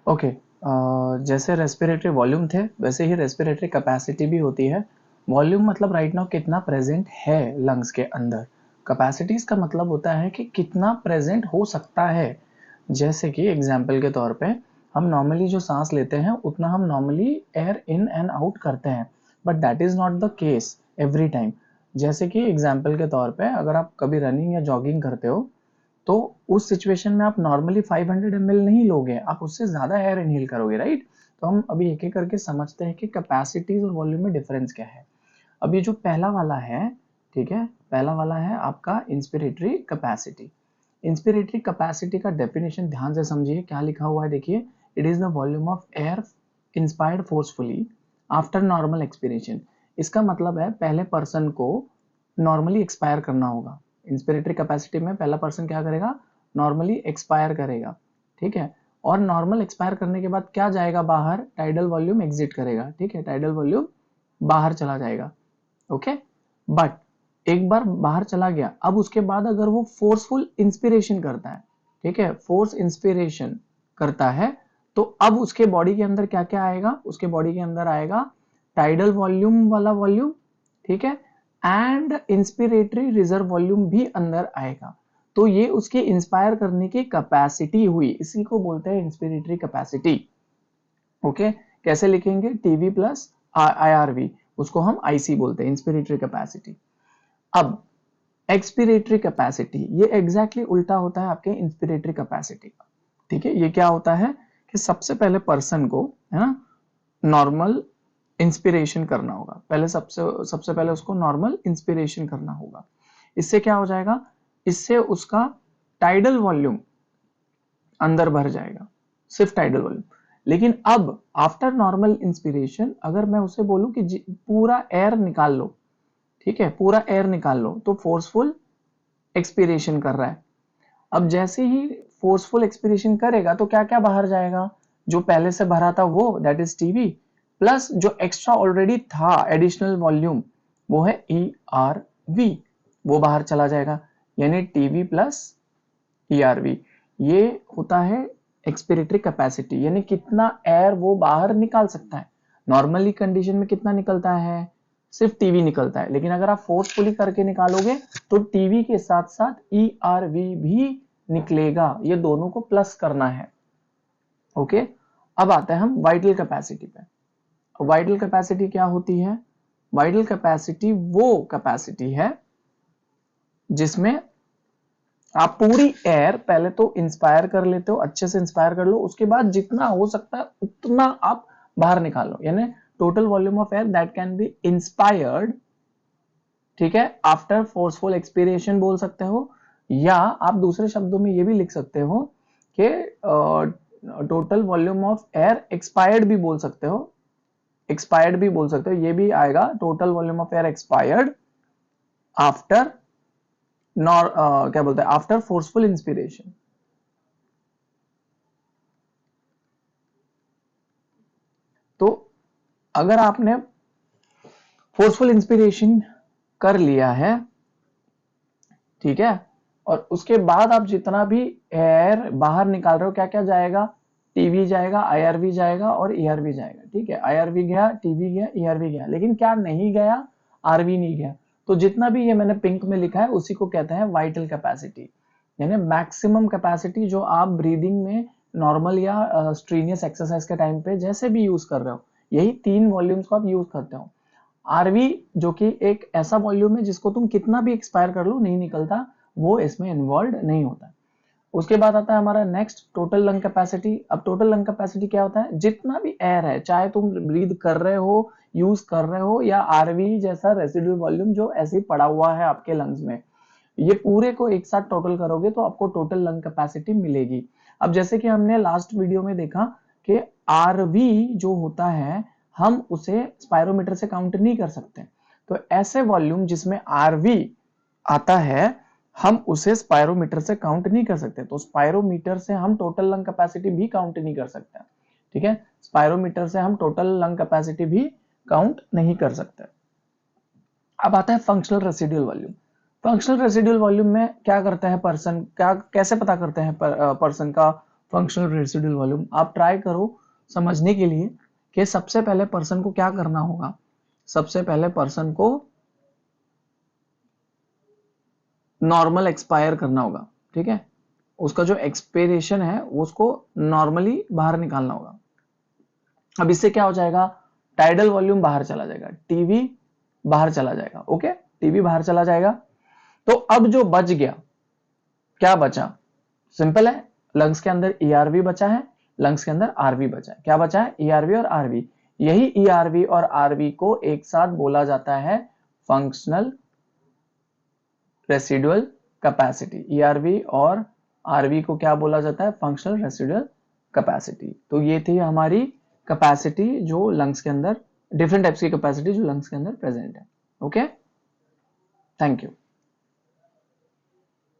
Okay. जैसे respiratory volume थे वैसे ही रेस्पिरेटरी कैपेसिटी भी होती है। वॉल्यूम मतलब राइट नाउ कितना प्रेजेंट है लंग्स के अंदर। कैपेसिटीज का मतलब होता है कि कितना प्रेजेंट हो सकता है। जैसे कि एग्जाम्पल के तौर पे हम नॉर्मली जो सांस लेते हैं उतना हम normally air in and out करते हैं, but that is not the case every time. जैसे कि एग्जाम्पल के तौर पे अगर आप कभी रनिंग या जॉगिंग करते हो तो उस सिचुएशन में आप नॉर्मली 500 ml नहीं लोगे, आप उससे ज्यादा एयर इनहेल करोगे, राइट। तो हम अभी एक एक करके समझते हैं कि कैपेसिटीज और वॉल्यूम में डिफरेंस क्या है। अब ये जो पहला वाला है, ठीक है, पहला वाला है आपका इंस्पिरेटरी कैपेसिटी। इंस्पिरेटरी कैपेसिटी का डेफिनेशन ध्यान से समझिए, क्या लिखा हुआ है देखिए। It is the volume of air inspired forcefully after normal expiration. इसका मतलब है पहले पर्सन को नॉर्मली एक्सपायर करना होगा। इंस्पिरेटरी कैपेसिटी में पहला पर्सन क्या करेगा, नॉर्मली एक्सपायर करेगा, ठीक है। और नॉर्मल एक्सपायर करने के बाद क्या जाएगा बाहर, टाइडल वॉल्यूम एग्जिट करेगा, ठीक है, टाइडल वॉल्यूम बाहर चला जाएगा। ओके, बट एक बार बाहर चला गया, अब उसके बाद अगर वो फोर्सफुल इंस्पिरेशन करता है, ठीक है, फोर्स इंस्पिरेशन करता है, तो अब उसके बॉडी के अंदर क्या क्या आएगा, उसके बॉडी के अंदर आएगा टाइडल वॉल्यूम वाला वॉल्यूम, ठीक है, एंड इंस्पिरेटरी रिजर्व वॉल्यूम भी अंदर आएगा। तो ये उसके इंस्पायर करने की कैपेसिटी हुई, इसी को बोलते हैं इंस्पिरेटरी कैपेसिटी। ओके, कैसे लिखेंगे, टीवी प्लस आईआरवी, उसको हम आईसी बोलते हैं, इंस्पिरेटरी कैपेसिटी। अब एक्सपिरेटरी कैपेसिटी, ये एग्जैक्टली उल्टा होता है आपके इंस्पिरेटरी कैपेसिटी का, ठीक है। ये क्या होता है कि सबसे पहले पर्सन को, है ना, नॉर्मल इंस्पिरेशन करना होगा, पहले सबसे सबसे पहले उसको नॉर्मल इंस्पिरेशन करना होगा। इससे क्या हो जाएगा, इससे उसका टाइडल वॉल्यूम अंदर भर जाएगा, सिर्फ टाइडल वॉल्यूम। लेकिन अब आफ्टर नॉर्मल इंस्पिरेशन अगर मैं उसे बोलूं कि पूरा एयर निकाल लो, ठीक है, पूरा एयर निकाल लो, तो फोर्सफुल एक्सपिरेशन कर रहा है। अब जैसे ही फोर्सफुल एक्सपिरेशन करेगा तो क्या क्या बाहर जाएगा, जो पहले से भरा था वो, दैट इज टीवी, प्लस जो एक्स्ट्रा ऑलरेडी था एडिशनल वॉल्यूम, वो है ई आर वी, वो बाहर चला जाएगा। यानी TV plus E R V, ये होता है एक्सपिरेटरी कैपेसिटी, यानी कितना एयर वो बाहर निकाल सकता है। नॉर्मली कंडीशन में कितना निकलता है, सिर्फ टीवी निकलता है, लेकिन अगर आप फोर्सफुली करके निकालोगे तो टीवी के साथ साथ ई आर वी भी निकलेगा, ये दोनों को प्लस करना है। ओके, अब आते हैं हम वाइटल कैपेसिटी पे। वाइटल कैपेसिटी क्या होती है, वाइटल कैपेसिटी वो कैपेसिटी है जिसमें आप पूरी एयर पहले तो इंस्पायर कर लेते हो, अच्छे से इंस्पायर कर लो, उसके बाद जितना हो सकता है उतना आप बाहर निकालो, यानी total volume of air that can be inspired, ठीक है, आफ्टर फोर्सफुल एक्सपीरेशन बोल सकते हो, या आप दूसरे शब्दों में ये भी लिख सकते हो कि total volume of air expired भी बोल सकते हो, एक्सपायर्ड भी बोल सकते हो, ये भी आएगा, total volume of air expired after क्या बोलते हैं, आफ्टर फोर्सफुल इंस्पिरेशन। तो अगर आपने फोर्सफुल इंस्पिरेशन कर लिया है, ठीक है, और उसके बाद आप जितना भी एयर बाहर निकाल रहे हो, क्या क्या जाएगा, टीवी जाएगा, आईआरवी जाएगा और ईआरवी जाएगा, ठीक है, आईआरवी गया, टीवी गया, ईआरवी गया, लेकिन क्या नहीं गया, आरवी नहीं गया। तो जितना भी ये मैंने पिंक में लिखा है उसी को कहते हैं वाइटल कैपेसिटी, यानी मैक्सिमम कैपेसिटी जो आप ब्रीदिंग में नॉर्मल या स्ट्रीनियस एक्सरसाइज के टाइम पे जैसे भी यूज कर रहे हो, यही तीन वॉल्यूम्स को आप यूज करते हो। आरवी जो कि एक ऐसा वॉल्यूम है जिसको तुम कितना भी एक्सपायर कर लो नहीं निकलता, वो इसमें इन्वॉल्व नहीं होता। उसके बाद आता है हमारा नेक्स्ट टोटल लंग कैपेसिटी। अब टोटल लंग कैपेसिटी क्या होता है, जितना भी एयर है, चाहे तुम ब्रीद कर रहे हो, यूज कर रहे हो, या आरवी जैसा रेसिडुअल वॉल्यूम जो ऐसे ही पड़ा हुआ है आपके लंग्स में, ये पूरे को एक साथ टोटल करोगे तो आपको टोटल लंग कैपेसिटी मिलेगी। अब जैसे कि हमने लास्ट वीडियो में देखा कि आरवी जो होता है हम उसे स्पायरोमीटर से काउंट नहीं कर सकते, तो ऐसे वॉल्यूम जिसमें आरवी आता है हम उसे स्पायरोमीटर से काउंट नहीं कर सकते, तो स्पायरोमीटर से हम टोटल लंग कैपेसिटी भी काउंट नहीं कर सकते, ठीक है, स्पायरोमीटर से हम टोटल लंग कैपेसिटी भी काउंट नहीं कर सकते। अब आता है functional residual volume. Functional residual volume में क्या करता है पर्सन, क्या कैसे पता करते हैं पर्सन का फंक्शनल रेसिडुअल वॉल्यूम। आप ट्राई करो समझने के लिए कि सबसे पहले पर्सन को क्या करना होगा। सबसे पहले पर्सन को नॉर्मल एक्सपायर करना होगा, ठीक है, उसका जो एक्सपायरेशन है उसको नॉर्मली बाहर निकालना होगा। अब इससे क्या हो जाएगा, टाइडल वॉल्यूम बाहर चला जाएगा, टीवी बाहर चला जाएगा, ओके, टीवी बाहर चला जाएगा। तो अब जो बच गया, क्या बचा, सिंपल है, लंग्स के अंदर ईआरवी बचा है, लंग्स के अंदर आरवी बचा है। क्या बचा है, ईआरवी और आरवी। यही ईआरवी और आरवी को एक साथ बोला जाता है फंक्शनल रेसिडुअल कैपेसिटी। ईआरवी और आरवी को क्या बोला जाता है, फंक्शनल रेसिडुअल कैपेसिटी। तो ये थी हमारी कैपेसिटी जो लंग्स के अंदर, डिफरेंट टाइप्स की कैपेसिटी जो लंग्स के अंदर प्रेजेंट है। Okay, thank you.